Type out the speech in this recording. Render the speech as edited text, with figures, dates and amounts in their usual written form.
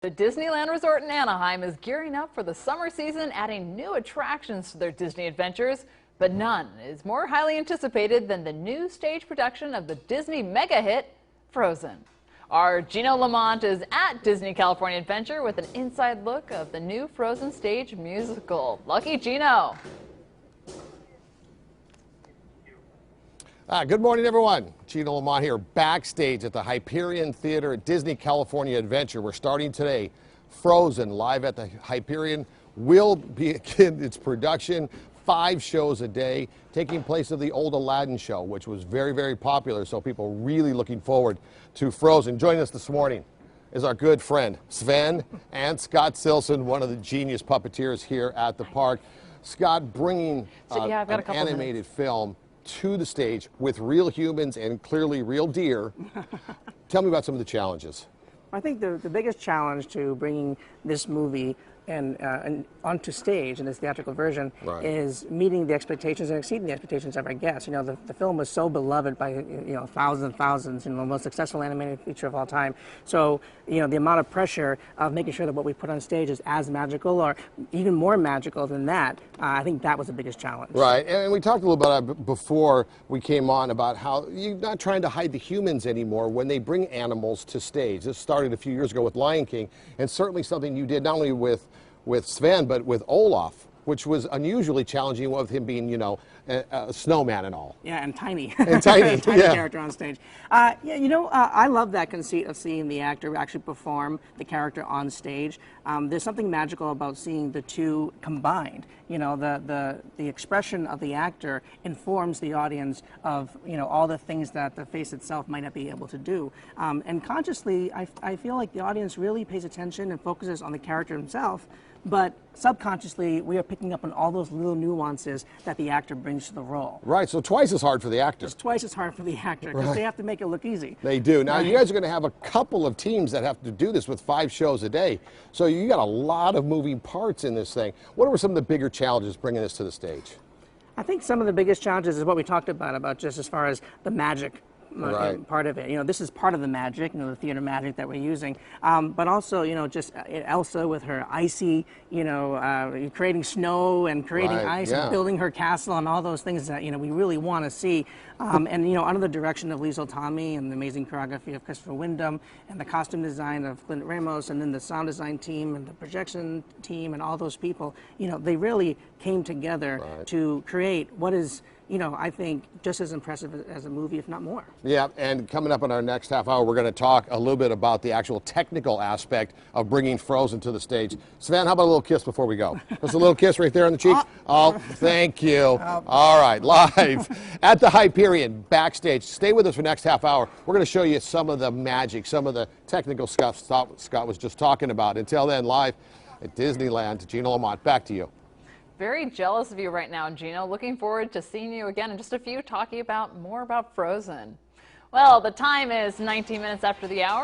The Disneyland Resort in Anaheim is gearing up for the summer season, adding new attractions to their Disney adventures, but none is more highly anticipated than the new stage production of the Disney mega hit, Frozen. Our Gino Lamont is at Disney California Adventure with an inside look of the new Frozen stage musical. Lucky Gino. Good morning, everyone. Gino Lamont here, backstage at the Hyperion Theater at Disney California Adventure. We're starting today. Frozen, live at the Hyperion, will begin its production. 5 shows a day, taking place of the old Aladdin show, which was very, very popular. So people really looking forward to Frozen. Joining us this morning is our good friend Sven and Scott Silson, one of the genius puppeteers here at the park. Scott, bringing an animated film to the stage with real humans and clearly real deer. Tell me about some of the challenges. I think the biggest challenge to bringing this movie and onto stage in this theatrical version is meeting the expectations and exceeding the expectations of our guests. You know, the film was so beloved by thousands and thousands, the most successful animated feature of all time. So the amount of pressure of making sure that what we put on stage is as magical or even more magical than that, I think that was the biggest challenge. Right, and we talked a little bit before we came on about how you're not trying to hide the humans anymore when they bring animals to stage. This started a few years ago with Lion King, and certainly something you did not only with Sven, but with Olaf, which was unusually challenging with him being, a snowman and all. Yeah, and tiny. And tiny, tiny character on stage. I love that conceit of seeing the actor actually perform the character on stage. There's something magical about seeing the two combined. The expression of the actor informs the audience of, all the things that the face itself might not be able to do. And consciously, I feel like the audience really pays attention and focuses on the character himself. But subconsciously, we are picking up on all those little nuances that the actor brings to the role. Right, so twice as hard for the actor. It's twice as hard for the actor, because they have to make it look easy. They do. Now, you guys are going to have a couple of teams that have to do this with 5 shows a day. So you got a lot of moving parts in this thing. What were some of the bigger challenges bringing this to the stage? I think some of the biggest challenges is what we talked about just as far as the magic. Part of it. This is part of the magic, the theater magic that we're using. But also, just Elsa with her icy, creating snow and creating ice and building her castle and all those things that, we really want to see. And, under the direction of Liesl Tommy and the amazing choreography of Christopher Wyndham and the costume design of Clint Ramos and then the sound design team and the projection team and all those people, they really came together to create what is, I think just as impressive as a movie, if not more. Yeah, and coming up in our next half hour, we're going to talk a little bit about the actual technical aspect of bringing Frozen to the stage. Sven, how about a little kiss before we go? Just a little kiss right there on the cheek? Oh, thank you. All right, live at the Hyperion, backstage. Stay with us for the next half hour. We're going to show you some of the magic, some of the technical stuff Scott was just talking about. Until then, live at Disneyland, Gino Lamont, back to you. Very jealous of you right now, Gino. Looking forward to seeing you again in just a few, talking more about Frozen. Well, the time is 19 minutes after the hour.